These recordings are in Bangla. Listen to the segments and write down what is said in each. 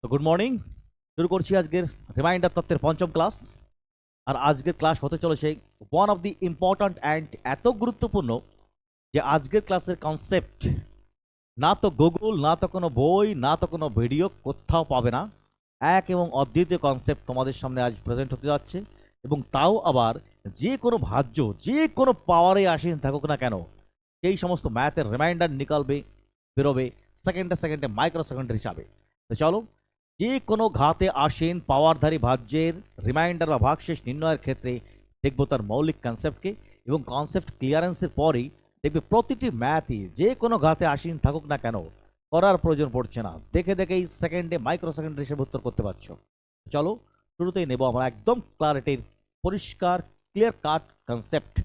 তো গুড মর্নিং। শুরু করছি আজকের রিমাইন্ডার তত্ত্বের পঞ্চম ক্লাস। আর আজকের ক্লাস হতে চলেছে one of the important and এত গুরুত্বপূর্ণ যে আজকের ক্লাসের কনসেপ্ট না তো গুগল, না তো কোনো বই, না তো কোনো ভিডিও কোথাও পাবে না। এক এবং অদ্বিতীয় কনসেপ্ট তোমাদের সামনে আজ প্রেজেন্ট হতে যাচ্ছে, এবং তাও আবার যে কোনো ভাজ্য, যে কোনো পাওয়ারে আসীন থাকুক না কেন, সেই সমস্ত ম্যাথের রিমাইন্ডার নিকালবে, বেরোবে সেকেন্ডে সেকেন্ডে, মাইক্রো সেকেন্ডের হিসাবে। তো চলো, যে কোনো ঘাতে আসীন পাওয়ারধারী ভাজ্যের রিমাইন্ডার বা ভাগশেষ নির্ণয়ের ক্ষেত্রে দেখব তার মৌলিক কনসেপ্টকে, এবং কনসেপ্ট ক্লিয়ারেন্সের পরই দেখবে প্রতিটি ম্যাথই যে কোনো ঘাতে আসীন থাকুক না কেন করার প্রয়োজন পড়ছে না, দেখে দেখেই সেকেন্ডে, মাইক্রো সেকেন্ডের হিসেবে উত্তর করতে পারছো। চলো শুরুতেই নেব আমরা একদম ক্লারিটির পরিষ্কার ক্লিয়ার কাট কনসেপ্ট।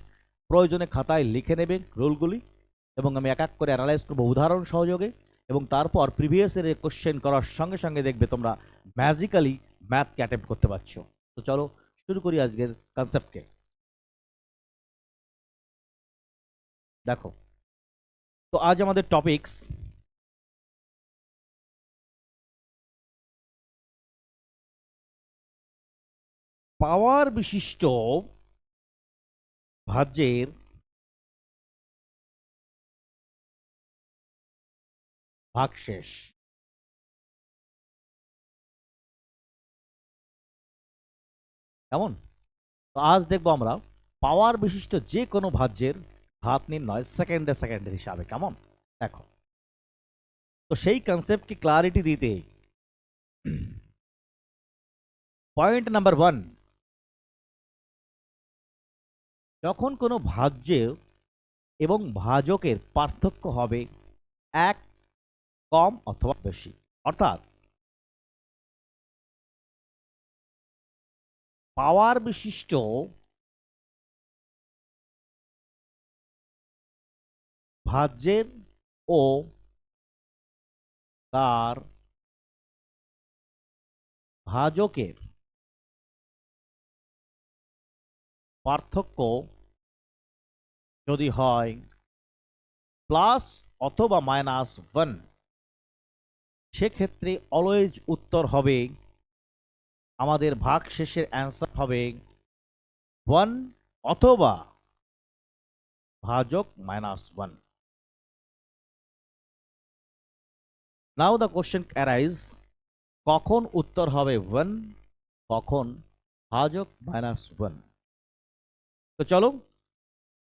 প্রয়োজনে খাতায় লিখে নেবে রুলগুলি, এবং আমি এক এক করে অ্যানালাইজ করবো উদাহরণ সহযোগে, এবং তারপর প্রিভিয়াস এর কোশ্চেন করার সঙ্গে সঙ্গে দেখবে তোমরা ম্যাজিক্যালি ম্যাথকে অ্যাটেম্প্ট করতে পারছো। তো চলো শুরু করি আজকের কনসেপ্টকে। দেখো, তো আজ আমাদের টপিকস পাওয়ার বিশিষ্ট ভাজ্যের ভাগশেষ। কেমন? তো আজ দেখবো আমরা পাওয়ার বিশিষ্ট যে কোনো ভাজ্যের ঘাত নির্ণয় সেকেন্ডে সেকেন্ডের হিসাবে। কেমন? দেখো, তো সেই কনসেপ্টকে ক্লারিটি দিতে পয়েন্ট নাম্বার 1, যখন কোনো ভাজ্য এবং ভাজকের পার্থক্য হবে এক, কম অথবা বেশি, অর্থাৎ পাওয়ার বিশিষ্ট ভাজ্যের ও তার ভাজকের পার্থক্য যদি হয় প্লাস অথবা -1, সেক্ষেত্রে অলওয়েজ উত্তর হবে, আমাদের ভাগশেষের অ্যান্সার হবে 1 অথবা ভাজক -1। নাও দ্য কোশ্চেন অ্যারাইজ, কখন উত্তর হবে 1, কখন ভাজক -1। তো চলো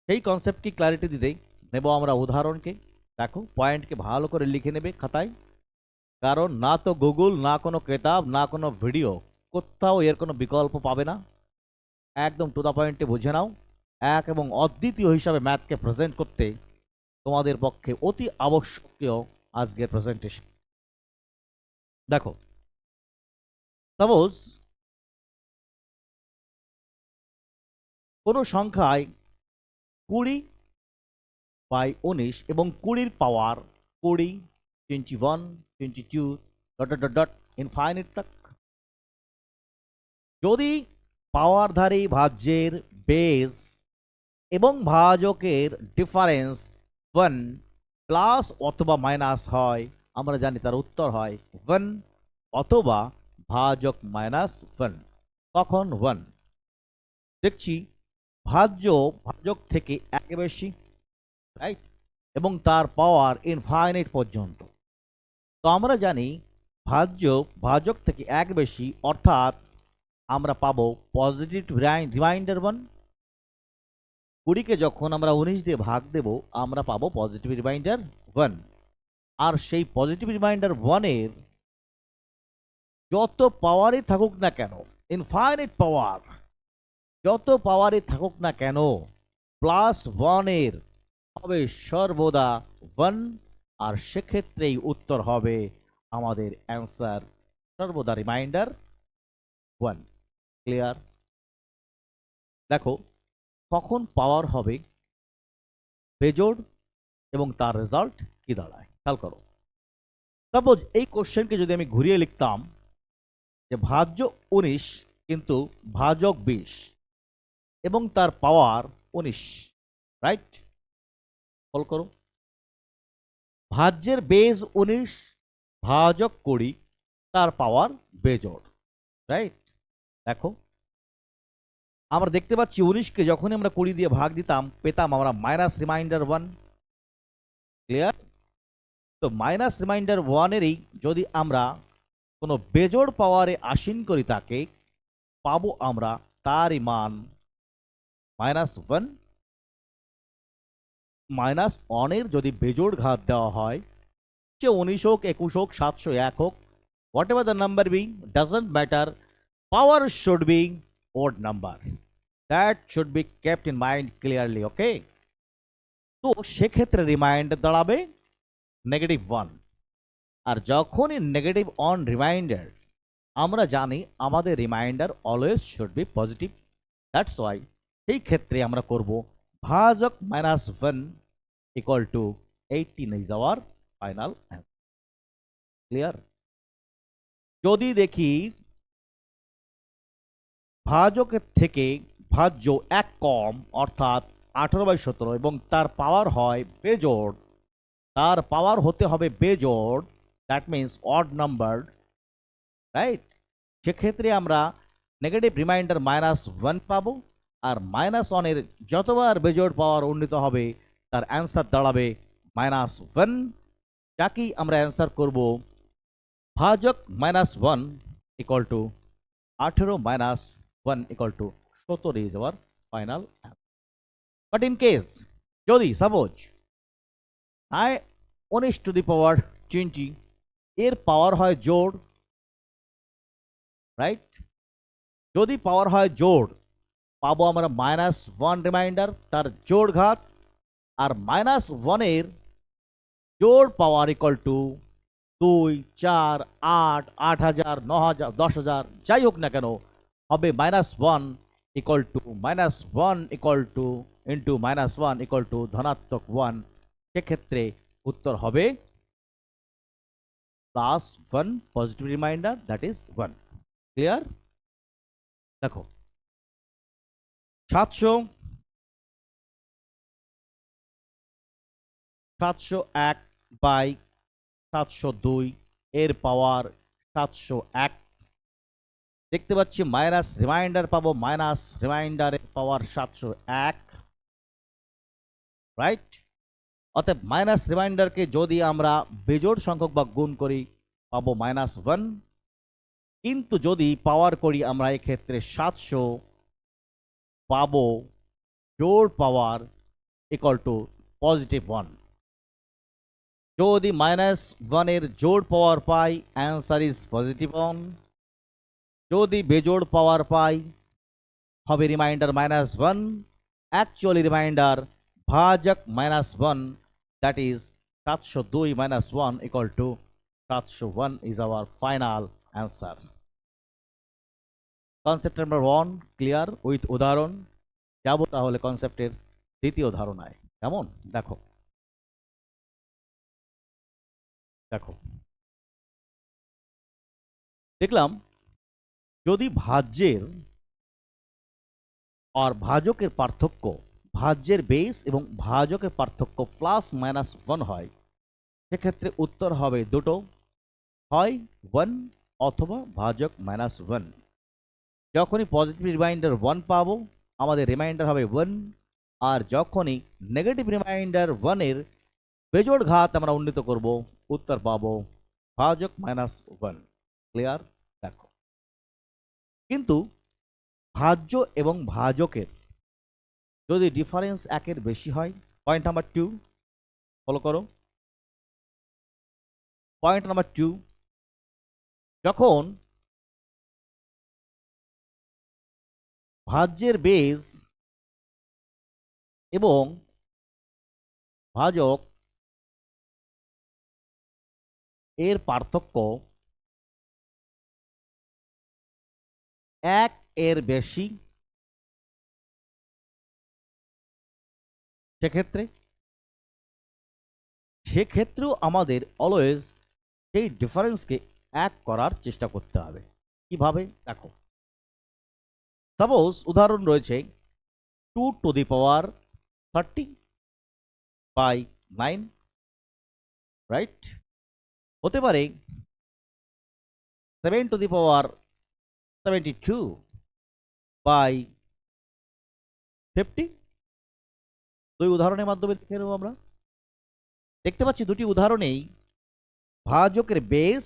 সেই কনসেপ্টকে ক্লারিটি দিতেই নেব আমরা উদাহরণকে। দেখো, পয়েন্টকে ভালো করে লিখে নেবে খাতায়, কারণ না তো গুগল, না কোনো কিতাব, না কোনো ভিডিও, কোথাও এর কোনো বিকল্প পাবে না। একদম টু দ্য পয়েন্টে বুঝে নাও। এক এবং অদ্বিতীয় হিসাবে ম্যাথকে প্রেজেন্ট করতে তোমাদের পক্ষে অতি আবশ্যকীয় আজকের প্রেজেন্টেশন। দেখো, সাপোজ কোনো সংখ্যায় 20/19 এবং 20-র পাওয়ার 20, 21, 22 ডট ডট ডট ইনফাইনিট তক, যদি পাওয়ারধারী ভাজ্যের বেস এবং ভাজকের ডিফারেন্স 1 প্লাস অথবা মাইনাস হয়, আমরা জানি তার উত্তর হয় 1 অথবা ভাজক -1। কখন 1? দেখছি ভাজ্য ভাজক থেকে এক বেশি, রাইট, এবং তার পাওয়ার ইনফাইনাইট পর্যন্ত। তো আমরা জানি ভাজ্য ভাজক থেকে এক বেশি, অর্থাৎ আমরা পাবো পজিটিভ রিমাইন্ডার 1। 20কে যখন আমরা 19 দিয়ে ভাগ দেব, আমরা পাবো পজিটিভ রিমাইন্ডার 1। আর সেই পজিটিভ রিমাইন্ডার 1-এর যত পাওয়ারই থাকুক না কেন, ইনফাইনাইট পাওয়ার, যত পাওয়ারই থাকুক না কেন, +1-এর হবে সর্বদা 1, আর সেক্ষেত্রেই উত্তর হবে আমাদের অ্যান্সার সর্বদা রিমাইন্ডার 1। ক্লিয়ার? দেখো, কখন পাওয়ার হবে বেজোড় এবং তার রেজাল্ট কি দাঁড়ায়, খেয়াল করো। সাপোজ এই কোশ্চেনকে যদি আমি ঘুরিয়ে লিখতাম যে ভাজ্য 19 কিন্তু ভাজক 20 এবং তার পাওয়ার 19, রাইট? কল করো, ভাজ্যের বেজ 19, ভাজক 20, তার পাওয়ার বেজোড়, রাইট? দেখো, আমরা দেখতে পাচ্ছি 19কে যখনই আমরা 20 দিয়ে ভাগ দিতাম পেতাম আমরা মাইনাস রিমাইন্ডার 1। ক্লিয়ার? তো মাইনাস রিমাইন্ডার 1-এরই যদি আমরা কোনো বেজোড় পাওয়ারে আসীন করি তাকে, পাবো আমরা তারই মান -1। -1-এর যদি বেজোড় ঘাত দেওয়া হয়, সে 19 হোক, 21 হোক, 701 হোক, whatever the number be, doesn't matter, power should be odd number. That should be kept in mind clearly, okay? তো সেক্ষেত্রে রিমাইন্ডার দাঁড়াবে -1। আর যখনই নেগেটিভ অন রিমাইন্ডার, আমরা জানি আমাদের reminder always should be positive. That's why সেই ক্ষেত্রে আমরা করব ভাজক -1 equal to 18 is our final answer. Clear? যদি দেখি ভাজকের থেকে ভাজ্য 1 কম, অর্থাৎ 18/17, এবং তার পাওয়ার হয় বেজোড়, তার পাওয়ার হতে হবে বেজোড়, that means odd number, right? সেক্ষেত্রে আমরা নেগেটিভ রিমাইন্ডার -1 পাবো, আর -1-এর যতবার বেজোড় পাওয়ার উন্নীত হবে তার অ্যান্সার দাঁড়াবে -1, যাকেই আমরা অ্যান্সার করব ভাজক -1 equal to 18 - 1 equal to 17 is our final answer. But in case যদি সাপোজ 19 এর পাওয়ার হয় জোড়, রাইট? যদি পাওয়ার হয় জোড়, পাবো আমরা -1 রিমাইন্ডার, তার জোড় ঘাত, আর -1-এর জোড় পাওয়ার ইকুয়াল টু 2, 4, 8, 8000, 9000, 10,000, যাই হোক না কেন, হবে -1 equal to -1 equal to into -1 equal to ধনাত্মক 1। সেক্ষেত্রে উত্তর হবে +1 positive reminder, that is 1। Clear? দেখো, 701/702 এর পাওয়ার 701। দেখতে পাচ্ছি মাইনাস রিমাইন্ডার পাবো, মাইনাস রিমাইন্ডারের পাওয়ার 701, রাইট? অতএব মাইনাস রিমাইন্ডারকে যদি আমরা বেজোড় সংখ্যক বা গুণ করি পাবো -1, কিন্তু যদি পাওয়ার করি আমরা এক্ষেত্রে 700, পাবো জোড় পাওয়ার ইকুয়াল টু +1। যদি -1-এর জোড় পাওয়ার পাই, অ্যান্সার ইজ +1। যদি বেজোড় পাওয়ার পাই হবে রিমাইন্ডার -1, অ্যাকচুয়ালি রিমাইন্ডার ভাজক -1, that is 702 - 1 equal to 701 is our final answer. Concept number 1 clear with উদাহরণ। যাব তাহলে কনসেপ্টের দ্বিতীয় ধারণায়। কেমন? দেখো দেখো দেখলাম যদি ভাজ্যের আর ভাজকের পার্থক্য, ভাজ্যের বেস এবং ভাজকের পার্থক্য +-1 হয়, সেক্ষেত্রে উত্তর হবে দুটো, হয় 1 অথবা ভাজক -1। যখনই পজিটিভ রিমাইন্ডার 1 পাবো আমাদের রিমাইন্ডার হবে 1, আর যখনই নেগেটিভ রিমাইন্ডার 1-এর বেজোড় ঘাত আমরা উন্নীত করব, উত্তর পাবো ভাজক -1। ক্লিয়ার? দেখো, কিন্তু ভাজ্য এবং ভাজকের যদি ডিফারেন্স 1-এর বেশি হয়, পয়েন্ট নাম্বার 2 ফলো করো। পয়েন্ট নাম্বার 2, যখন ভাজ্যের বেস এবং ভাজক এর পার্থক্য 1-এর বেশি, সেক্ষেত্রেও আমাদের অলওয়েজ সেই ডিফারেন্সকে 1 করার চেষ্টা করতে হবে। কিভাবে? দেখো, সাপোজ উদাহরণ রয়েছে 2⁻30/9, রাইট? হতে পারে 7 to the power 72 by 50। দুই উদাহরণের মাধ্যমে দেখে নেব আমরা। দেখতে পাচ্ছি দুটি উদাহরণেই ভাজকের বেস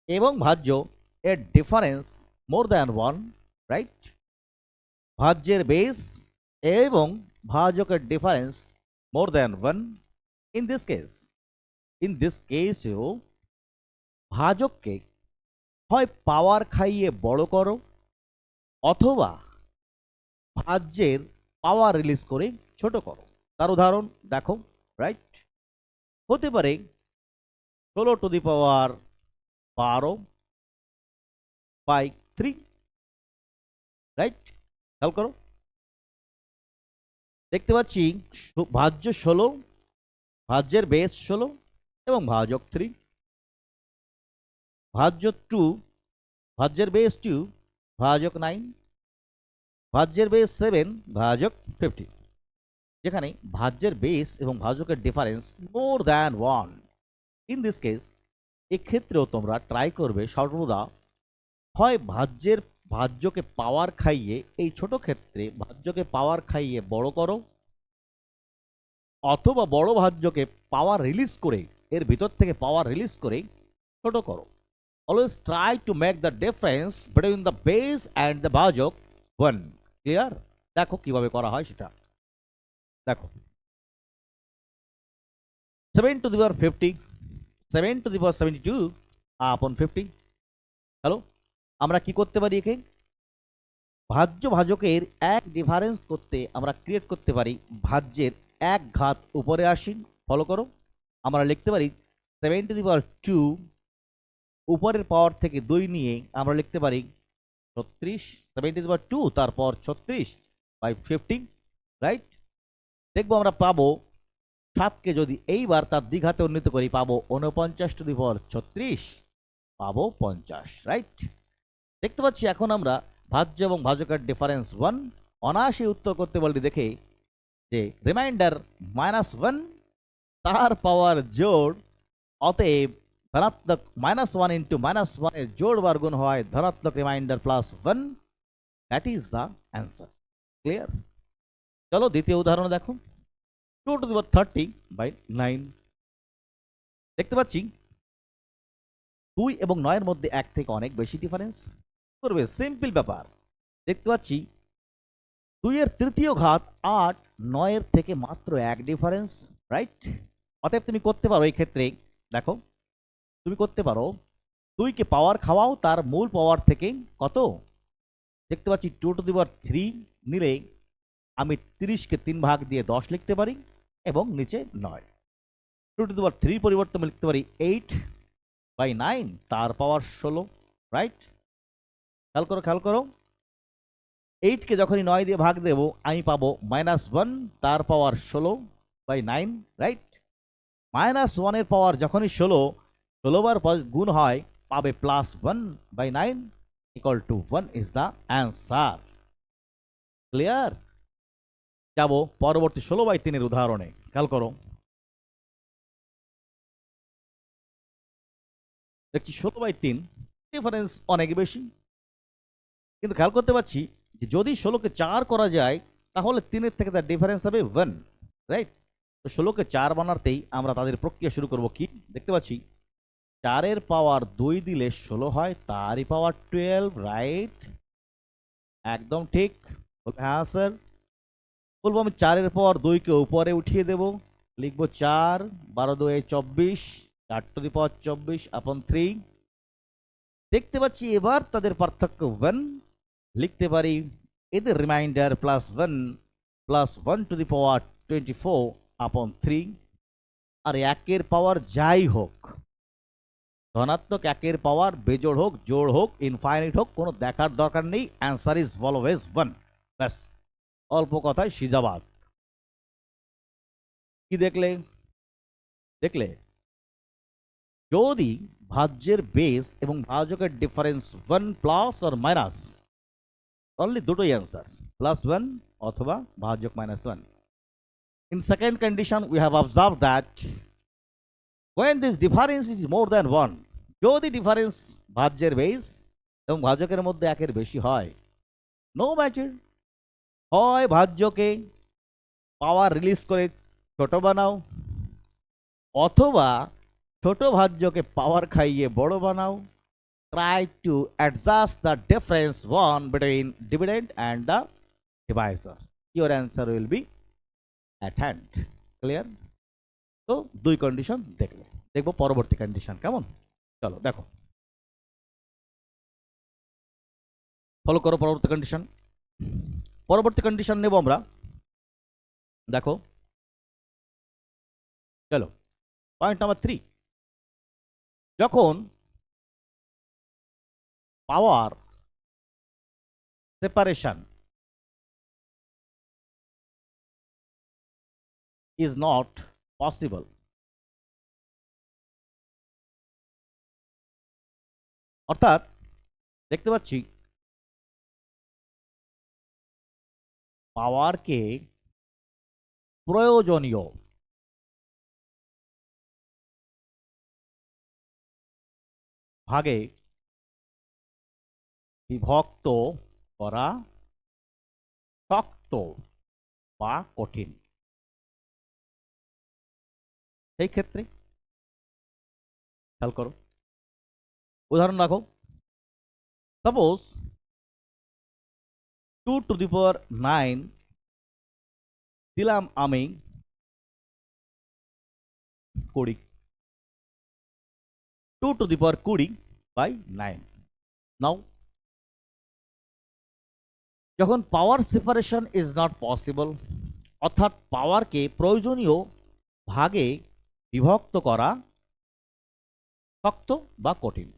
এবং ভাজ্য এর ডিফারেন্স মোর দ্যান 1, রাইট? ভাজ্যের বেস এবং ভাজকের difference more than 1 in this কেসেও ভাজককে হয় পাওয়ার খাইয়ে বড় করো অথবা ভাজ্যের পাওয়ার রিলিজ করে ছোট করো। তার উদাহরণ দেখো, রাইট? হতে পারে 16 to the power 12 by 3, right? খেয়াল করো, দেখতে পাচ্ছি ভাজ্য 16, ভাজ্যের বেস 16 এবং ভাজক 3, ভাজ্য 2, ভাজ্যের বেস 2, ভাজক 9, ভাজ্যের বেস 7, ভাজক 50। যেখানে ভাজ্যের বেস এবং ভাজকের difference more than 1 in this case, এক্ষেত্রেও তোমরা ট্রাই করবে সর্বদা হয় ভাজ্যকে পাওয়ার খাইয়ে, এই ছোট ক্ষেত্রে ভাজ্যকে পাওয়ার খাইয়ে বড় করো অথবা বড় ভাজ্যকে পাওয়ার রিলিজ করে, এর ভিতর থেকে পাওয়ার রিলিজ করে ছোট করো। Always try to make the difference between the base and the ভাজক 1। ক্লিয়ার? দেখো কিভাবে করা হয় সেটা দেখো। 7 to the power 50, 7 to the power 72 upon 50। Hello, আমরা কি করতে পারি? একে ভাজ্য ভাজকের এক ডিফারেন্স করতে আমরা ক্রিয়েট করতে পারি ভাজ্যের এক ঘাত উপরে আসীন। ফলো করো, আমরা লিখতে পারি 7 to the power 2, উপরের পাওয়ার থেকে 2 নিয়ে আমরা লিখতে পারি 36, 7 to the power 2 তারপর 36 বাই 50, রাইট? দেখবো আমরা পাবো 7কে যদি এইবার তার দ্বিঘাতে উন্নীত করি পাবো 49 টু দি পাওয়ার 36, পাবো 50, রাইট? দেখতে পাচ্ছি এখন আমরা ভাজ্য এবং ভাজকের ডিফারেন্স 1 অনায়াসে উত্তর করতে বলি দেখে যে রিমাইন্ডার -1 তার পাওয়ার জোড়, অতএব ধনাত্মক -1 ইন্টু -1 এর জোড় বার গুণ হয় ধনাত্মক reminder +1, that is the answer. Clear? চলো দ্বিতীয় উদাহরণ দেখো। 2 to the power 30 by 9। দেখতে পাচ্ছি 2 এবং 9 এর মধ্যে 1 থেকে অনেক বেশি ডিফারেন্স করবে। সিম্পল ব্যাপার, দেখতে পাচ্ছি 2 এর তৃতীয় ঘাত 8, 9 এর থেকে মাত্র 1 ডিফারেন্স, রাইট? অতএব তুমি করতে পারো, এই ক্ষেত্রে দেখো তুমি করতে পারো 2কে পাওয়ার খাওয়াও তার মূল পাওয়ার থেকে কত। দেখতে পাচ্ছি 2 to the power 3 নিলে আমি 30কে 3 ভাগ দিয়ে 10 লিখতে পারি এবং নিচে 9। 2 to the power 3 পরিবর্তে আমি লিখতে পারি 8 বাই 9 তার পাওয়ার 16, রাইট? খেয়াল করো 8কে যখনই 9 দিয়ে ভাগ দেব আমি পাবো -1 তার পাওয়ার 16 বাই 9, রাইট? -1 এর পাওয়ার যখনই 16 বার গুণ হয় পাবে +1 by 9 equal to 1 is the answer. Clear? যাব পরবর্তী 16/3 এর উদাহরণে। খেয়াল করো, দেখছি 16/3 ডিফারেন্স অনেক বেশি, কিন্তু খেয়াল করতে পারছি যে যদি 16কে 4 করা যায় তাহলে 3-এর থেকে তার ডিফারেন্স হবে 1, রাইট? তো 16কে 4 বানাতেই আমরা তাদের প্রক্রিয়া শুরু করব। কি দেখতে পাচ্ছি 4-এর পাওয়ার 2 দিলে 16 হয়, তারই পাওয়ার 12, রাইট? একদম ঠিক। হ্যাঁ স্যার, বলবো আমি 4-এর পাওয়ার 2কে উপরে উঠিয়ে দেব, লিখবো 4, 12 2 24, 4 টু দি পাওয়ার 24 আপন 3। দেখতে পাচ্ছি এবার তাদের পার্থক্য 1, লিখতে পারি এদের রিমাইন্ডার +1 টু দি পাওয়ার 24 আপন 3। আর 1-এর পাওয়ার যাই হোক, ধনাত্মক 1-এর পাওয়ার বেজোড় হোক জোড় হোক ইনফাইনাইট হোক, কোনো দেখার দরকার নেই, অ্যান্সার ইজ অলওয়েজ 1। ব্যাস, অল্প কথায় সিজাবাদ। কি দেখলে যদি ভাজ্যের বেস এবং ভাজকের difference 1 plus or minus, only দুটোই অ্যান্সার, +1 অথবা ভাজক -1। In second condition we have observed that when this difference is more than 1, যদি ডিফারেন্স ভাজ্যের বেস এবং ভাজকের মধ্যে একের বেশি হয়, নো ম্যাটার, হয় ভাজ্যকে পাওয়ার রিলিজ করে ছোট বানাও, অথবা ছোট ভাজ্যকে পাওয়ার খাইয়ে বড় বানাও। Try to adjust the difference one between dividend and the divisor. Your answer will be at hand. Clear? তো দুই কন্ডিশন দেখলে, দেখবো পরবর্তী কন্ডিশন কেমন। চলো দেখো, ফলো করো পরবর্তী কন্ডিশন। পরবর্তী কন্ডিশন নেব আমরা, দেখো চলো পয়েন্ট নাম্বার 3। যখন পাওয়ার সেপারেশন is not possible, অর্থাৎ দেখতে পাচ্ছি পাওয়ারকে প্রয়োজনীয় ভাগে বিভক্ত করা শক্ত বা কঠিন। সেই ক্ষেত্রে খেয়াল করো, উদাহরণ রাখো, সাপোজ 2⁹ দিলাম আমি 20, 2⁻20/9। নাও যখন পাওয়ার সেপারেশন ইজ নট পসিবল, অর্থাৎ পাওয়ারকে প্রয়োজনীয় ভাগে বিভক্ত করা শক্ত বা কঠিন,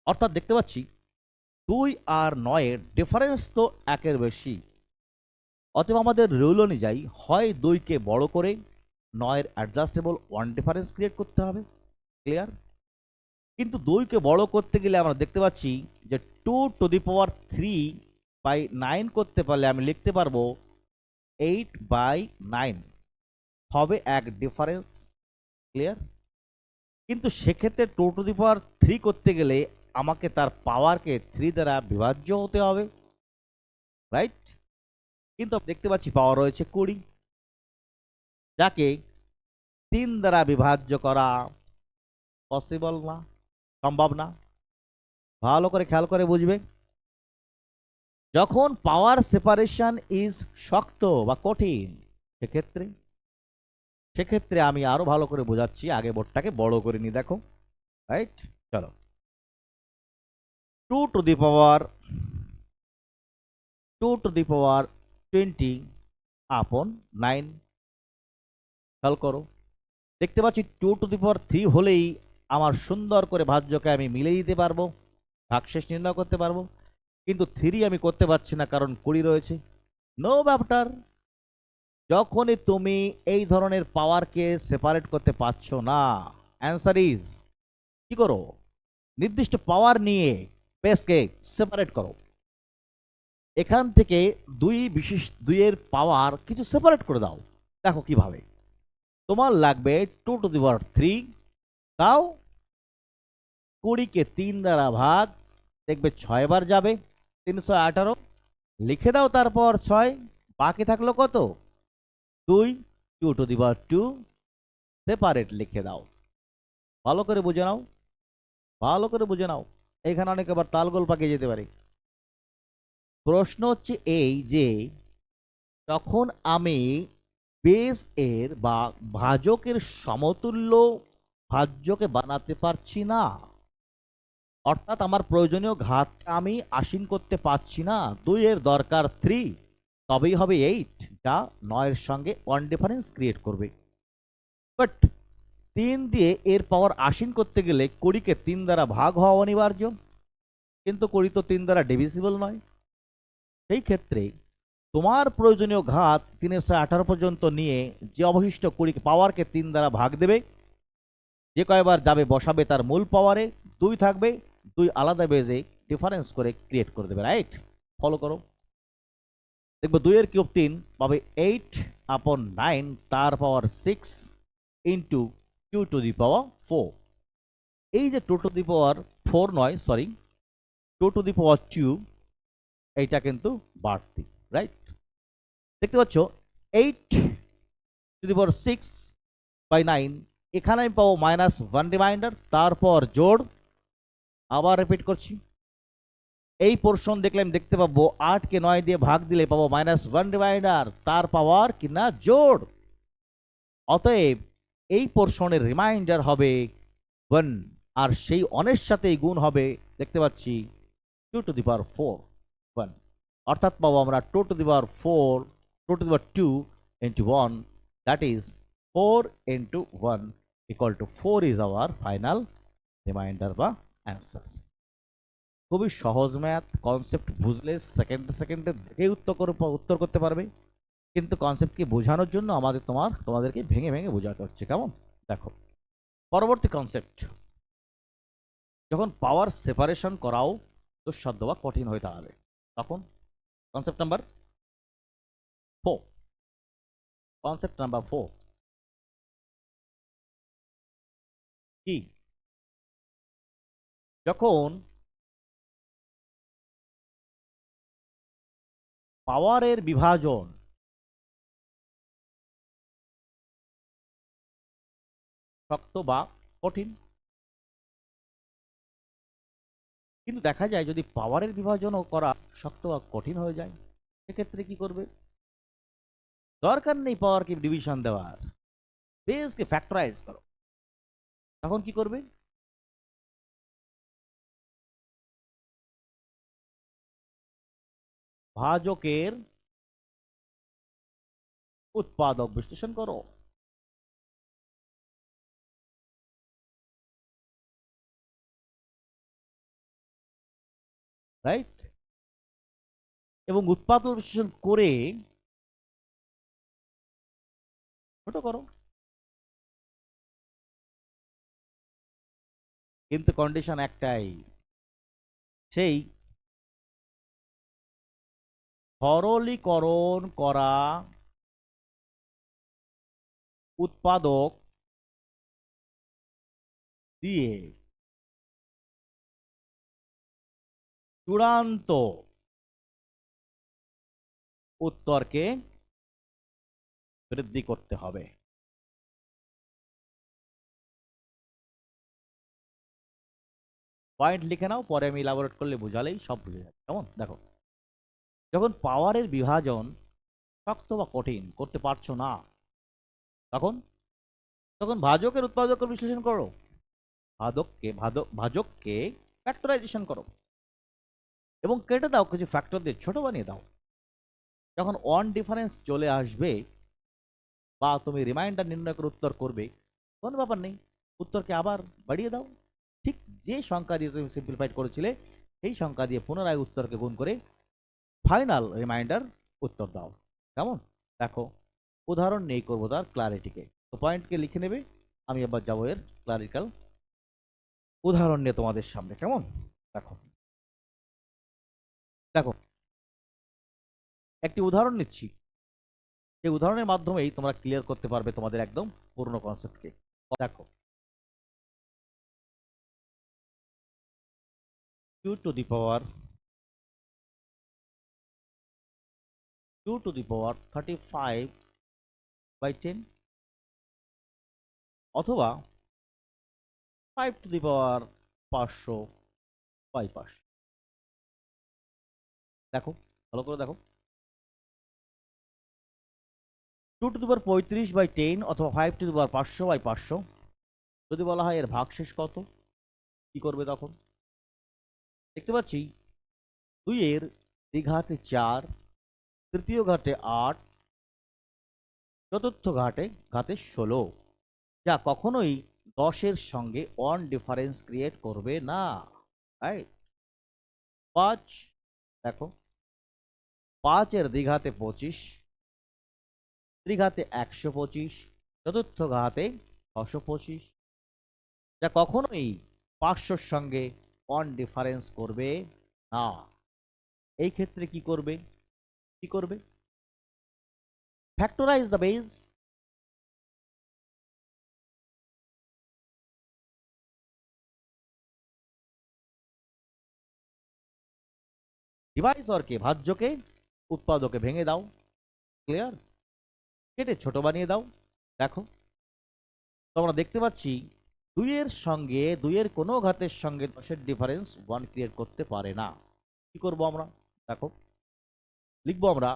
অর্থাৎ দেখতে পাচ্ছি 2 আর 9-এর ডিফারেন্স তো একের বেশি, অতএব আমাদের রুল অনুযায়ী হয় 2কে বড় করে 9-এর অ্যাডজাস্টেবল 1 ডিফারেন্স ক্রিয়েট করতে হবে। ক্লিয়ার? কিন্তু 2কে বড় করতে গেলে আমরা দেখতে পাচ্ছি যে 2⁻3/9 করতে পারলে আমি লিখতে পারবো 8/9 হবে এক ডিফারেন্স। ক্লিয়ার? কিন্তু সেক্ষেত্রে 2⁻3 করতে গেলে আমাকে তার পাওয়ারকে 3 দ্বারা বিভাজ্য হতে হবে, রাইট? কিন্তু দেখতে পাচ্ছি পাওয়ার রয়েছে 20, যাকে 3 দ্বারা বিভাজ্য করা পসিবল না, সম্ভব না। ভালো করে খেয়াল করে বুঝবে, যখন পাওয়ার সেপারেশন ইজ শক্ত বা কঠিন, সেক্ষেত্রে আমি আরো ভালো করে বোঝাচ্ছি, আগে বোর্ডটাকে বড় করে নি, দেখো, রাইট? চলো 2⁻20/9 খেয়াল করো, দেখতে পাচ্ছি 2⁻3 হলেই আমার সুন্দর করে ভাজ্যকে আমি মিলে দিতে পারবো, ভাগশেষ নির্ণয় করতে পারবো। কিন্তু 3 আমি করতে পারছি না, কারণ 20 রয়েছে। নো ব্যাপার, যখনই তুমি এই ধরনের পাওয়ারকে সেপারেট করতে পারছো না, অ্যান্সার ইজ কি করো, নির্দিষ্ট পাওয়ার নিয়ে বেসকে সেপারেট করো। এখান থেকে দুইয়ের পাওয়ার কিছু সেপারেট করে দাও। দেখো কিভাবে, তোমার লাগবে 2⁻3, তাও 20কে 3 দ্বারা ভাগ, দেখবে 6 বার যাবে, 318 লিখে দাও, তারপর 6, বাকি থাকলো কত, 2, 2⁻2 সেপারেট লিখে দাও। ভালো করে বুঝে নাও, ভালো করে বুঝে নাও, এখানে অনেক আবার তালগোল পাকিয়ে যেতে পারে। প্রশ্ন হচ্ছে এই যে তখন আমি বেস এর বা ভাজকের সমতুল্য ভাজ্যকে বানাতে পারছি না, অর্থাৎ আমার প্রয়োজনীয় ঘাত আমি আশীন করতে পারছি না, 2 এর দরকার 3, তবেই হবে 8, যা 9-এর সঙ্গে 1 ডিফারেন্স ক্রিয়েট করবে। বাট 3 দিয়ে এর পাওয়ার আশীন করতে গেলে 20কে 3 দ্বারা ভাগ হওয়া অনিবার্য, কিন্তু 20 তো 3 দ্বারা ডিভিজিবল নয়। সেই ক্ষেত্রে তোমার প্রয়োজনীয় ঘাত 318 পর্যন্ত নিয়ে যে অবশিষ্ট 20 পাওয়ারকে 3 দ্বারা ভাগ দেবে, যে কয়বার যাবে বসাবে তার মূল পাওয়ারে, 2 থাকবে, 2 আলাদা বেজে ডিফারেন্স করে ক্রিয়েট করে দেবে, রাইট? ফলো করো, দেখবো 2 এর কিউব 3 পাবে 8/9 তার পাওয়ার 6 ইন্টু 2⁻4। এই যে 2^4 নয়, সরি, 2^2 এইটা কিন্তু বাড়তি, রাইট? দেখতে পাচ্ছ 8^6/9, এখানে আমি পাবো -1 রিমাইন্ডার, তারপর জোড়, আবার রিপিট করছি, এই পোর্শন দেখলে আমি দেখতে পাবো 8কে 9 দিয়ে ভাগ দিলে পাবো -1 রিমাইন্ডার, তার পাওয়ার কিনা জোড়। অতএব এই পোর্শনের রিমাইন্ডার হবে 1, আর সেই অনের সাথে গুণ হবে, দেখতে পাচ্ছি 2^4 1, অর্থাৎ পাবো আমরা 2^4 2^2 into 1, that is 4 into 1 equal to 4 is our final reminder বা অ্যান্সার। খুবই সহজ ম্যাথ, কনসেপ্ট বুঝলে সেকেন্ডে সেকেন্ডে দেখেই উত্তর করতে পারবে, কিন্তু কনসেপ্টকে বোঝানোর জন্য তোমাদেরকে ভেঙে ভেঙে বোঝাতে হচ্ছে। কেমন? দেখো পরবর্তী কনসেপ্ট, যখন পাওয়ার সেপারেশন করাও দুঃসাধ্য বা কঠিন হয়ে দাঁড়াবে, তখন কনসেপ্ট নাম্বার 4, কনসেপ্ট নাম্বার 4 কি? যখন পাওয়ারের বিভাজন শক্ত বা কঠিন, কিন্তু দেখা যায় যদি পাওয়ারের বিভাজনও করা শক্ত বা কঠিন হয়ে যায়, সেক্ষেত্রে কি করবে? দরকার নেই পাওয়ারকে ডিভিশন দেওয়ার, বেসকে ফ্যাক্টরাইজ করো। তখন কি করবে? ভাজকের উৎপাদক বিশ্লেষণ করো, রাইট? এবং উৎপাদক বিশ্লেষণ করে ছোট করো, কিন্তু কন্ডিশন একটাই, সেই সরলীকরণ করা উৎপাদক দিয়ে চূড়ান্ত উত্তরকে বৃদ্ধি করতে হবে। পয়েন্ট লিখে নাও, পরে আমি ইলাবোরেট করলে বোঝালেই সব বুঝে যাবে। কেমন? দেখো যখন পাওয়ারের বিভাজন শক্ত বা কঠিন করতে পারছো না, তখন তখন ভাজকের উৎপাদকের বিশ্লেষণ করো, ভাজককে ফ্যাক্টরাইজেশন করো এবং কেটে দাও, কিছু ফ্যাক্টর দিয়ে ছোট বানিয়ে দাও। যখন অন ডিফারেন্স চলে আসবে বা তুমি রিমাইন্ডার নির্ণয় করে উত্তর করবে, কোনো ব্যাপার নেই, উত্তরকে আবার বাড়িয়ে দাও, ঠিক যে সংখ্যা দিয়ে তুমি সিম্পলিফাইড করেছিলে সেই সংখ্যা দিয়ে পুনরায় উত্তরকে গুণ করে ফাইনাল রিমাইন্ডার উত্তর দাও। কেমন? দেখো উদাহরণ নেই করবো তার ক্লারিটিকে, তো পয়েন্টকে লিখে নেবে, আমি আবার যাবো এর ক্লারিক্যাল উদাহরণ নিয়ে তোমাদের সামনে। কেমন? দেখো দেখো একটি উদাহরণ নিচ্ছি, সেই উদাহরণের মাধ্যমেই তোমরা ক্লিয়ার করতে পারবে তোমাদের একদম পূর্ণ কনসেপ্টকে। দেখো 2^35/10 অথবা 5^500/500। দেখো ভালো করে দেখো, 2^35/10 অথবা 5^500/500 যদি বলা হয় এর ভাগশেষ কত, কি করবে তখন? দেখতে পাচ্ছি 2 এর দ্বিঘাতে 4, তৃতীয় ঘাতে 8, চতুর্থ ঘাতে 16, যা কখনোই 10-এর সঙ্গে অন ডিফারেন্স ক্রিয়েট করবে না, রাইট? 5, দেখো 5-এর দ্বিঘাতে 25, ত্রিঘাতে 125, চতুর্থ ঘাতে 625, যা কখনোই 500-র সঙ্গে অন ডিফারেন্স করবে না। এই ক্ষেত্রে কি করবে? কি করবে? ফ্যাক্টরাইজ দ্য বেস, ডিভাইসরকে ভাজ্যকে উৎপাদকে ভেঙে দাও। ক্লিয়ার? কেটে ছোট বানিয়ে দাও। দেখো তো আমরা দেখতে পাচ্ছি 2-এর সঙ্গে 2-এর কোনো ঘাতের সঙ্গে 10-এর ডিফারেন্স 1 ক্রিয়েট করতে পারে না। কি করব আমরা? দেখো লিখবো আমরা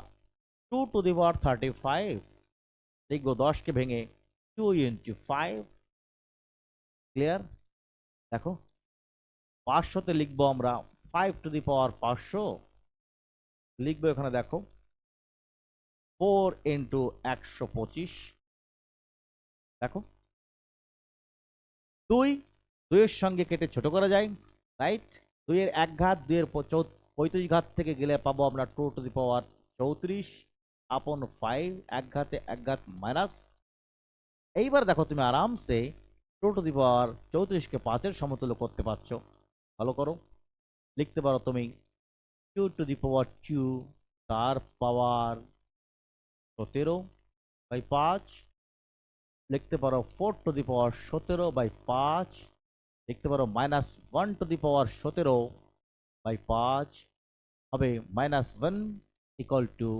2 টু দি পাওয়ার 35, লিখবো 10কে ভেঙে 2 ইন্টু 5। ক্লিয়ার? দেখো 500তে লিখবো আমরা 5 টু দি পাওয়ার 500, লিখবো এখানে দেখো 4 ইন্টু 125। দেখো 2-এর সঙ্গে কেটে ছোট করা যায়, রাইট? 2-এর এক ঘাত 2-এর 35 ঘাত থেকে গেলে পাবো আমরা 2 টু দি পাওয়ার 34 আপন 5, এক ঘাতে এক ঘাত মাইনাস। এইবার দেখো তুমি আরামসে 2 টু দি পাওয়ার 34কে 5-এর সমতুল্য করতে পারছো। ভালো করো, লিখতে পারো তুমি 2 টু দি পাওয়ার 2 তার পাওয়ার 17/5, লিখতে পারো 4 টু দি পাওয়ার 17/5, লিখতে পারো -1 টু দি পাওয়ার 17/5 হবে -1 equal to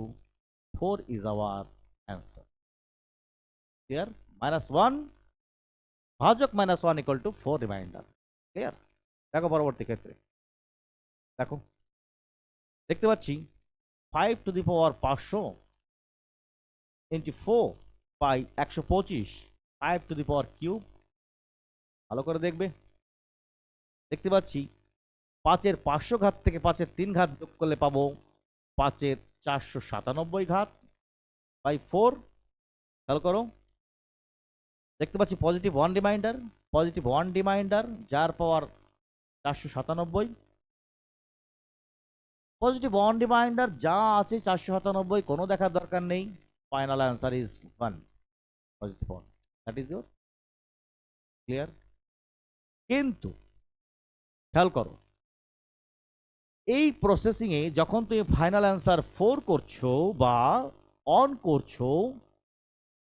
4 is our answer. Clear? -1 ভাজক -1 ইকুয়াল টু 4 রিমাইন্ডার। ক্লিয়ার? দেখো পরবর্তী ক্ষেত্রে দেখো দেখতে পাচ্ছি 5 two the power 500 into 4/125, 5 two the power cube. ভালো করে দেখবে, দেখতে পাচ্ছি 5-এর 500 ঘাত থেকে 5-এর 3 ঘাত যোগ করলে পাবো 5-এর 497 ঘাত বাই 4। খেয়াল করো, দেখতে পাচ্ছি +1 রিমাইন্ডার, +1 রিমাইন্ডার যার পাওয়ার 497। +1 রিমাইন্ডার যা আছে 497, কোনো দেখার দরকার নেই। Final answer is 1 +1, that is your clear. কিন্তু খেয়াল করো, এই প্রসেসিংয়ে যখন তুমি ফাইনাল অ্যান্সার 4 করছো বা অন করছো,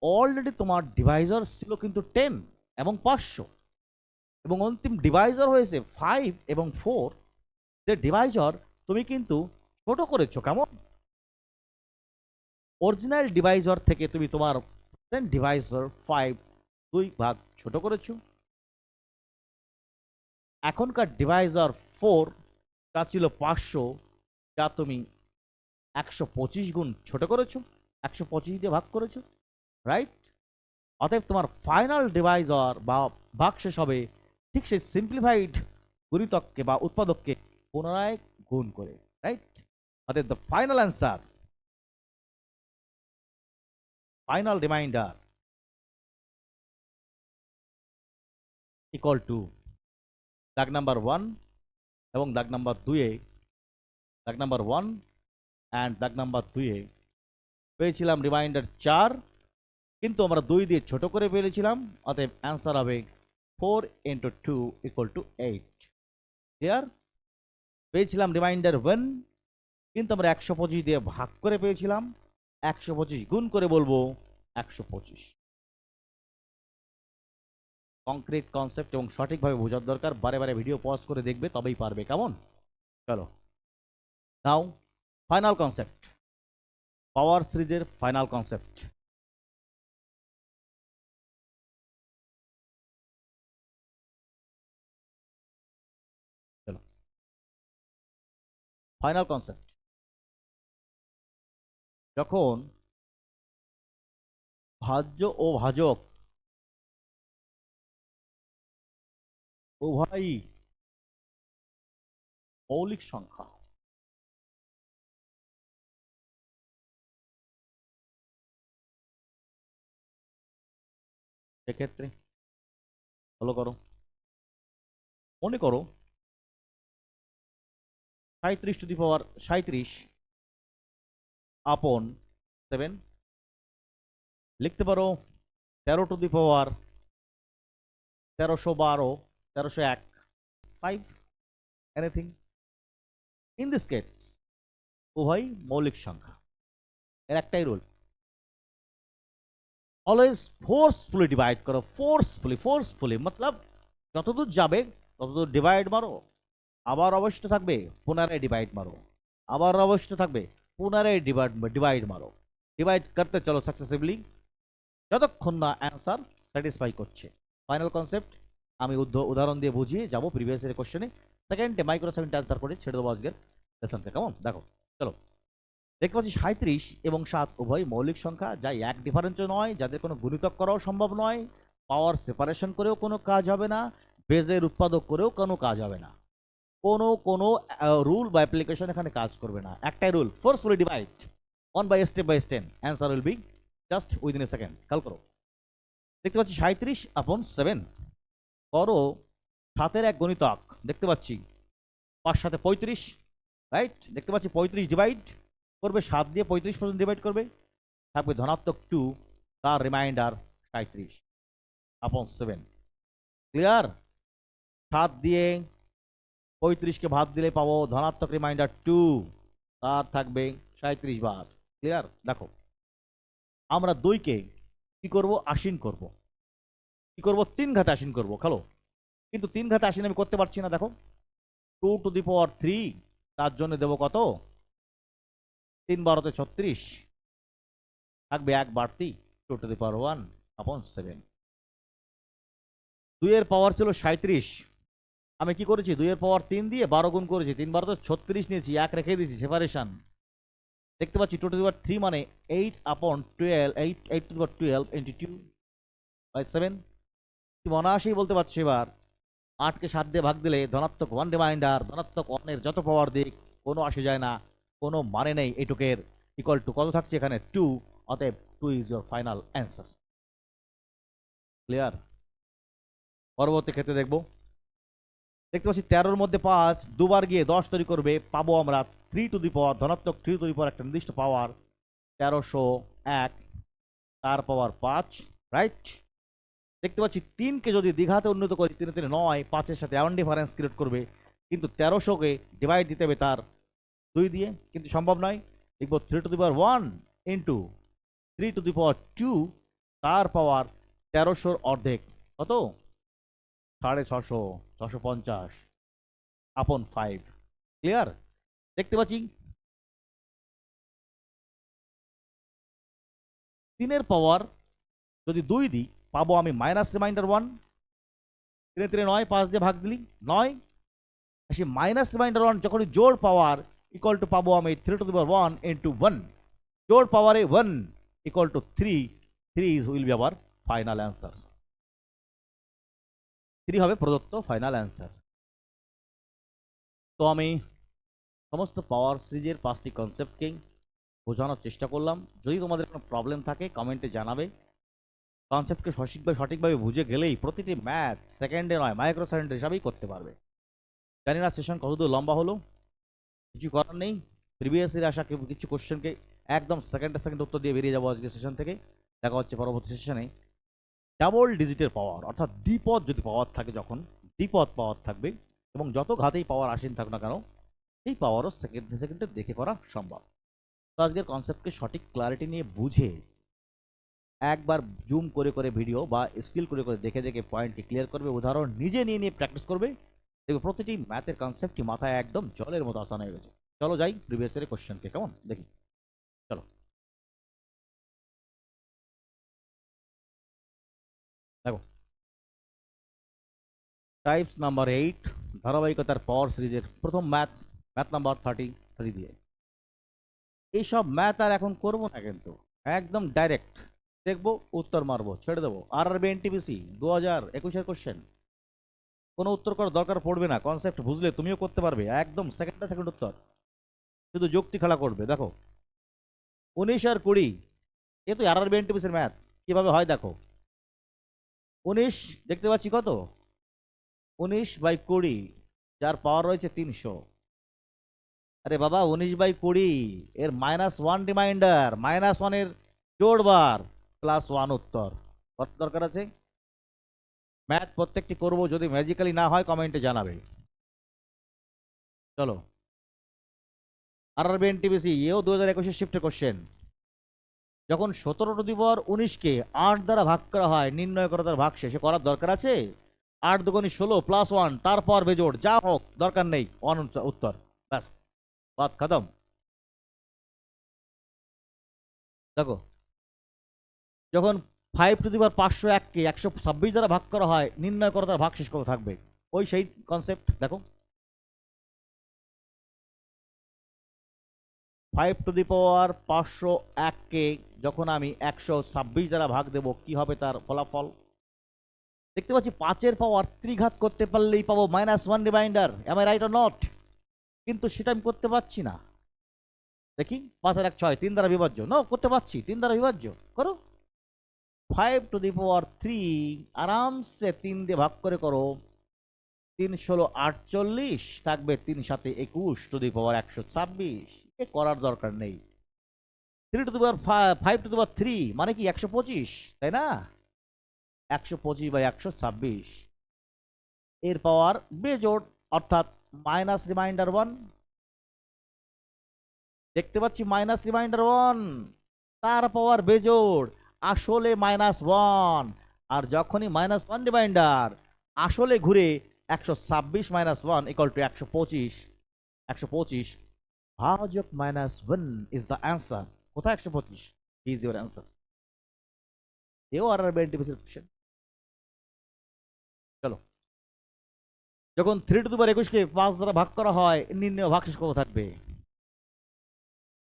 অলরেডি তোমার ডিভাইজার ছিল কিন্তু 10 এবং 500 এবং অন্তিম ডিভাইজার হয়েছে 5 এবং 4। যে ডিভাইজার তুমি কিন্তু ছোট করেছো, কেমন? অরিজিনাল ডিভাইজার থেকে তুমি তোমার ডিভাইজার 5 2 ভাগ ছোট করেছো। এখনকার ডিভাইজার 4 যা ছিল 500, যা তুমি 125 গুণ ছোট করেছো, 125 দিয়ে ভাগ করেছো, রাইট? অতএব তোমার ফাইনাল ডিভাইজার বা ভাগশেষ হবে ঠিক সেই সিম্পলিফাইড গুণিতককে বা উৎপাদককে পুনরায় গুণ করে, রাইট? অতএব the final answer, final reminder equal to দাগ নাম্বার 1 এবং দাগ নাম্বার 2-এ, দাগ নাম্বার 1 অ্যান্ড দাগ নাম্বার 2-এ পেয়েছিলাম রিমাইন্ডার 4, কিন্তু আমরা 2 দিয়ে ছোট করে পেয়েছিলাম। অতএব অ্যান্সার হবে 4 ইন্টু 2 ইকুয়াল টু 8। ক্লিয়ার? পেয়েছিলাম রিমাইন্ডার 1, কিন্তু আমরা 125 দিয়ে ভাগ করে পেয়েছিলাম। 125 গুণ করে বলবো 125। কংক্রিট কনসেপ্ট এবং সঠিকভাবে বোঝার দরকার। বারে বারে ভিডিও পজ করে দেখবে, তবেই পারবে। কেমন? চলো নাও ফাইনাল কনসেপ্ট, পাওয়ার সিরিজের ফাইনাল কনসেপ্ট। চলো ফাইনাল কনসেপ্ট, যখন ভাজ্য ও ভাজক উভয়ই মৌলিক সংখ্যা, সেক্ষেত্রে ফলো করো, মনে করো 37 টু দি পাওয়ার 37 আপন 7, লিখতে পারো 13 two the power 1312, 1301, 5, anything. In this case উভয় মৌলিক সংখ্যা। এর একটাই রুল, অলওয়েজ ফোর্সফুলি ডিভাইড করো। ফোর্সফুলি মতলব যতদূর যাবে ততদূর ডিভাইড মারো, আবার অবশিষ্ট থাকবে পুনরায় ডিভাইড মারো। আবার অবশিষ্ট থাকবে পুনরায় ডিভাইড মারো, ডিভাইড করতে চলো সাকসেসিভলি যতক্ষণ না অ্যান্সার স্যাটিসফাই করছে। ফাইনাল কনসেপ্ট আমি উদাহরণ দিয়ে বুঝিয়ে যাবো প্রিভিয়াস এর কোশ্চেনে, সেকেন্ডে মাইক্রো সেকেন্ড অ্যান্সার করে ছেড়ে দেবো আজকের লেসনকে। কেমন দেখো, চলো দেখতে পাচ্ছি 37 এবং 7 উভয় মৌলিক সংখ্যা, যা এক ডিফারেন্সও নয়, যাদের কোনো গুণিতক করাও সম্ভব নয়, পাওয়ার সেপারেশন করেও কোনো কাজ হবে না, বেজের উৎপাদক করেও কোনো কাজ হবে না, কোনো রুল বা অ্যাপ্লিকেশন এখানে কাজ করবে না। একটাই rule, forcefully divide 1 by step by step, answer will be just within a second. খেয়াল করো, দেখতে পাচ্ছি 37/7 করো 7-এর এক গণিতক, দেখতে পাচ্ছি 5 7 35, রাইট? দেখতে পাচ্ছি 35 ডিভাইড করবে 7 দিয়ে, 35 পর্যন্ত ডিভাইড করবে, থাকবে ধনাত্মক 2, তার রিমাইন্ডার 37/7। ক্লিয়ার? 7 দিয়ে 35কে ভাগ দিলে পাবো ধনাত্মক রিমাইন্ডার 2, তার থাকবে 37 বার। ক্লিয়ার? দেখো আমরা 2কে কি করব, আশ্বিন করব। কি করব, 3 ঘাতে আশ্বিন করব। খেলো, কিন্তু 3 ঘাতে আশ্বিন আমি করতে পারছি না। দেখো 2 টু দি পাওয়ার 3, তার জন্য দেবো কত, 3 12 36, থাকবে 1 বাড়তি 2 টু দি পাওয়ার 1/7। 2 এর পাওয়ার ছিল 37, আমি কি করেছি 2 এর পাওয়ার 3 দিয়ে 12 গুণ করেছি, 3 12 36 নিয়েছি, 1 রেখে দিয়েছি সেপারেশন। দেখতে পাচ্ছি 2 টু দি পাওয়ার 3 মানে 8/12, 8 টু দি পাওয়ার 12 ইন্টু 2/7। তুমি অনায়াসেই বলতে পারছো এবার 8কে 7 দিয়ে ভাগ দিলে ধনাত্মক 1 রিমাইন্ডার, ধনাত্মক 1 এর যত পাওয়ার দিক কোনো আসে যায় না, কোনো মানে নেই, এইটুকের ইকুয়াল টু কত থাকছে এখানে 2, অতএব 2 is your final answer. Clear? পরবর্তী ক্ষেত্রে দেখবো, দেখতে পাচ্ছি 13-র মধ্যে 5 দুবার গিয়ে 10 তৈরি করবে, পাবো আমরা 3 টু দি পাওয়ার ধনাত্মক 3 টু দি পাওয়ার একটা নির্দিষ্ট পাওয়ার 1301, তার পাওয়ার 5, রাইট? দেখতে পাচ্ছি 3কে যদি দ্বিঘাতে উন্নত করি 3 3 9, 5-এর সাথে এমন ডিফারেন্স ক্রিয়েট করবে, কিন্তু 1300কে ডিভাইড দিতে হবে তার 2 দিয়ে, কিন্তু সম্ভব নয়। লিখবো 3 to the power 1 into 3 to the power 2, তার পাওয়ার 1300-র অর্ধেক কত, 650, 650/5। ক্লিয়ার? দেখতে পাচ্ছি 3-এর পাওয়ার যদি 2 দিই পাবো আমি মাইনাস রিমাইন্ডার 1, 3 3 9, 5 দিয়ে ভাগ দিলি 9, সে মাইনাস রিমাইন্ডার 1 যখনই জোড় পাওয়ার ইকুয়াল টু পাবো আমি 3 টু দি পাওয়ার 1 ইন্টু 1, জোড় পাওয়ারে 1 equal to 3, 3 will be hour final answer. 3 হবে প্রদত্ত ফাইনাল অ্যান্সার। তো আমি সমস্ত পাওয়ার সিরিজের 5টি কনসেপ্টকেই বোঝানোর চেষ্টা করলাম। যদি তোমাদের কোনো প্রবলেম থাকে কমেন্টে জানাবে। কনসেপ্টকে সঠিকভাবে বুঝে গেলেই প্রতিটি ম্যাথ সেকেন্ডে নয় মাইক্রো সেকেন্ডের হিসাবেই করতে পারবে। জানি না সেশন কতদূর লম্বা হলো, কিছু করার নেই। প্রিভিয়াস এর আসা কিছু কোশ্চেনকে একদম সেকেন্ড উত্তর দিয়ে বেরিয়ে যাবো আজকে সেশন থেকে। দেখা হচ্ছে পরবর্তী সেশনে। ডাবল ডিজিটের পাওয়ার অর্থাৎ দ্বিপদ যদি পাওয়ার থাকে, যখন দ্বিপদ পাওয়ার থাকবে এবং যত ঘাতেই পাওয়ার আসেন থাকুক না কেন, এই পাওয়ারও সেকেন্ডে দেখে করা সম্ভব। তো আজকের কনসেপ্টকে সঠিক ক্লারিটি নিয়ে বুঝে একবার জুম করে করে ভিডিও বা স্টিল করে করে দেখে দেখে পয়েন্টকে ক্লিয়ার করবে, উদাহরণ নিজে নিয়ে প্র্যাকটিস করবে, দেখবে প্রতিটি ম্যাথের কনসেপ্টটি মাথায় একদম জলের মতো আসান হয়ে গেছে। চলো যাই প্রিভিয়াস এর কোশ্চেনকে, কেমন দেখি। চলো দেখো, টাইপস নাম্বার 8 ধারাবাহিকতার পাওয়ার সিরিজের প্রথম ম্যাথ নাম্বার 33 দিয়ে। এইসব ম্যাথ আর এখন করবো না, কিন্তু একদম ডাইরেক্ট দেখবো, উত্তর মারবো, ছেড়ে দেবো। RRB NTPC 2021-এর কোশ্চেন, কোনো উত্তর করার দরকার পড়বে না, কনসেপ্ট বুঝলে তুমিও করতে পারবে, একদম সেকেন্ড উত্তর, শুধু যুক্তি খেলা করবে। দেখো 19 আর 20, এ তো RRB NTPC-র ম্যাথ, কিভাবে হয় দেখো। 19 দেখতে পাচ্ছি কত, 19/20, যার পাওয়ার রয়েছে 300। আরে বাবা 19/20 এর -1 রিমাইন্ডার, -1 এর জোড়বার +1 উত্তর, কত দরকার আছে। ম্যাথ প্রত্যেকটি করব, যদি ম্যাজিক্যালি না হয় কমেন্টে জানাবে। চলো RRB NTPC এও 2021-এর শিফটের কোশ্চেন। যখন 17 টু দি পাওয়ার 19কে 8 দ্বারা ভাগ করা হয়, নির্ণয় করা তার ভাগ শেষে করার দরকার আছে। 8 দুগুণে 16 +1, তার পাওয়ার বেজোড়, যা হোক দরকার নেই, 1 উত্তর, ব্যাস। বাত খতম। দেখো, যখন 5^501 কে 126 দ্বারা ভাগ করা হয়, নির্ণয় করা তার ভাগশেষ কত থাকবে। ওই সেই কনসেপ্ট। দেখো, 5^501 কে যখন আমি 126 দ্বারা ভাগ দেব, কি হবে তার ফলাফল। দেখতে পাচ্ছি 5-এর পাওয়ার ত্রিঘাত করতে পারলেই পাবো -1 remainder. Am I right or not? কিন্তু সেটা আমি করতে পারছি না। দেখি, 5 আর 1 6, 3 দ্বারা বিভাজ্য। নো, করতে পারছি, 3 দ্বারা বিভাজ্য। করো। 5^3 আরামসে 3 দিয়ে ভাগ করে করো। 3 × 16 = 48, থাকবে 3×7 = 21 এ করার দরকার নেই। 5^3 মানে কি 125, তাই না? 125/126 এর পাওয়ার বেজোড়, অর্থাৎ মাইনাস রিমাইন্ডার 1। দেখতে পাচ্ছি মাইনাস রিমাইন্ডার 1, তার পাওয়ার বেজোড়, আসলে -1। আর যখনই -1 রিমাইন্ডার আসলে ঘুরে 126 - 1 = 125। 125 ভাজক -1 ইজ দ্য অ্যান্সার। কোথায় 125? Is your answer. এও আর বেন্টিফিসের কোশ্চেন। চলো, যখন 3^21 কে 5 দ্বারা ভাগ করা হয়, নির্ণয় ভাগশেষ কত থাকবে।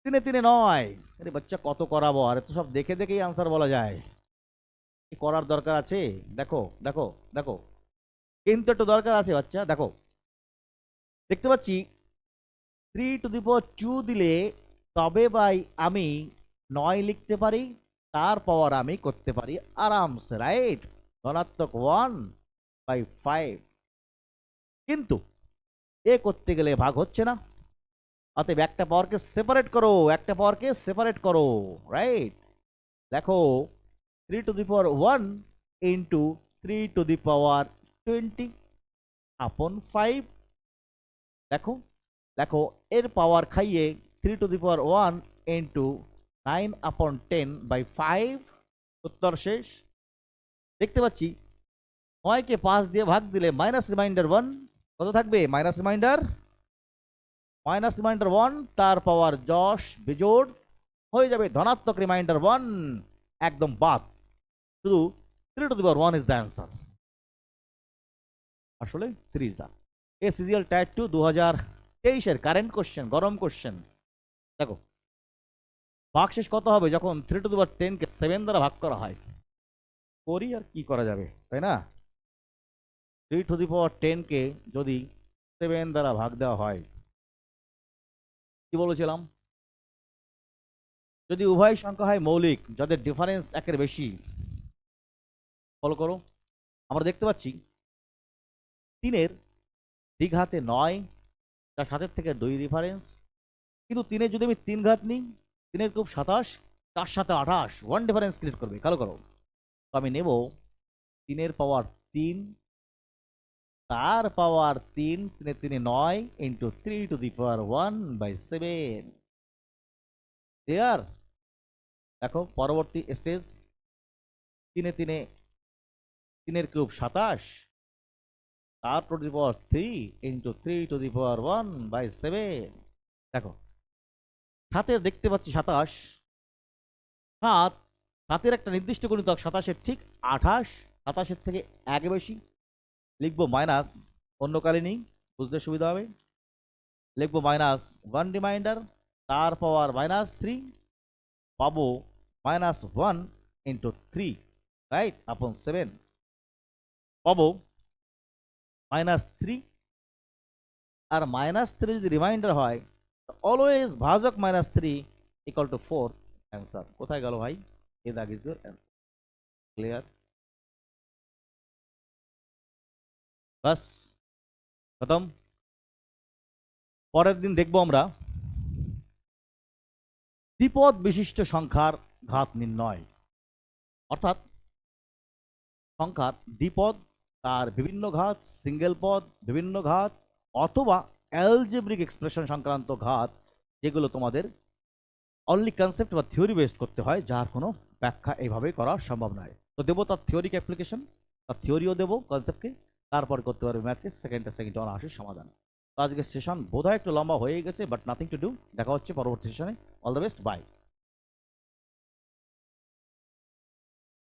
3-3-9। আরে বাচ্চা, কত করাবো? আর তো সব দেখে দেখেই আনসার বলা যায়। কি করার দরকার আছে? দেখো দেখো দেখো, কিন্তু একটু দরকার আছে বাচ্চা। দেখো, দেখতে পাচ্ছি 3^2 দিলে তবে ভাই আমি 9 লিখতে পারি, তার পাওয়ার আমি করতে পারি আরামসে, রাইট? ধনাত্মক 1/5। কিন্তু এ করতে গেলে ভাগ হচ্ছে না। অতএব একটা পাওয়ারকে সেপারেট করো, একটা পাওয়ারকে সেপারেট করো, রাইট? দেখো, 3^1 × 3^20/5। দেখো দেখো, এর পাওয়ার খাইয়ে 3^1 × 9/10/5। উত্তর শেষ। দেখতে পাচ্ছি 9-কে 5 দিয়ে ভাগ দিলে মাইনাস রিমাইন্ডার 1 কত থাকবে? -1, তার পাওয়ার 10 বিজোড় হয়ে যাবে ধনাত্মক রিমাইন্ডার 1, একদম বাদ। শুধু 3^1 ইজ দ্য অ্যান্সার। আসলে 3 ইজ দ্য সিজিএল টাইপ 2 2023-এর কারেন্ট কোশ্চেন, গরম কোশ্চেন। দেখো, ভাগশেষ কত হবে যখন 3^10 কে 7 দ্বারা ভাগ করা হয়। করি, আর কি করা যাবে, তাই না? 3^10 কে যদি 7 দ্বারা ভাগ দেওয়া হয়, কি বলেছিলাম? যদি উভয় সংখ্যা হয় মৌলিক, যাদের ডিফারেন্স 1-এর বেশি। ফলো করো, আমরা দেখতে পাচ্ছি 3-এর দ্বিঘাতে 9, তার 7-এর থেকে 2 ডিফারেন্স। কিন্তু 3-এর যদি আমি 3 ঘাত নিই, 3-এর কিউব 27, তার সাথে 28, 1 ডিফারেন্স ক্রিয়েট করবে। খেয়াল করো, তো আমি নেব 3-এর পাওয়ার 3, তার পাওয়ার 3, 3-এ 9 × 3^1/7। ক্লিয়ার? দেখো, পরবর্তী স্টেজ 3-এর কিউব 27, তার টু দি পাওয়ার 3 × 3^1/7। দেখো, 7-এর দেখতে পাচ্ছি 27, 7-এর একটা নির্দিষ্ট গুণিতক 27-এর ঠিক 28, 27-এর থেকে 1 বেশি। লিখবো মাইনাস, অন্য কালে নেই, বুঝতে সুবিধা হবে। লিখবো -1 রিমাইন্ডার, তার পাওয়ার -3, পাবো -1 × 3, রাইট, আপন 7। পাবো -3, আর -3 যদি রিমাইন্ডার হয়, অলওয়েজ ভাজক -3 = 4। অ্যান্সার কোথায় গেল ভাই? এ দাগ ইজ ইউর অ্যান্সার। ক্লিয়ার? বাস, খতম। পরের দিন দেখবো আমরা দ্বিপদ বিশিষ্ট সংখ্যার ঘাত নির্ণয়। অর্থাৎ সংখ্যার দ্বিপদ, তার বিভিন্ন ঘাত, সিঙ্গেল পদ, বিভিন্ন ঘাত, অথবা অ্যালজেব্রিক এক্সপ্রেশন সংক্রান্ত ঘাত, যেগুলো তোমাদের অনলি কনসেপ্ট বা থিওরি বেস করতে হয়, যার কোনো ব্যাখ্যা এইভাবে করা সম্ভব নয়। তো দেবো তার থিওরিক অ্যাপ্লিকেশন, তার থিওরিও দেবো কনসেপ্টকে, তারপর করতে পারবে ম্যাথকে সেকেন্ড অনার্সের সমাধান। আজকের সেশন বোধহয় একটু লম্বা হয়ে গেছে, বাট নাথিং টু ডু, দেখা হচ্ছে পরবর্তী সেশনে। All the best, by.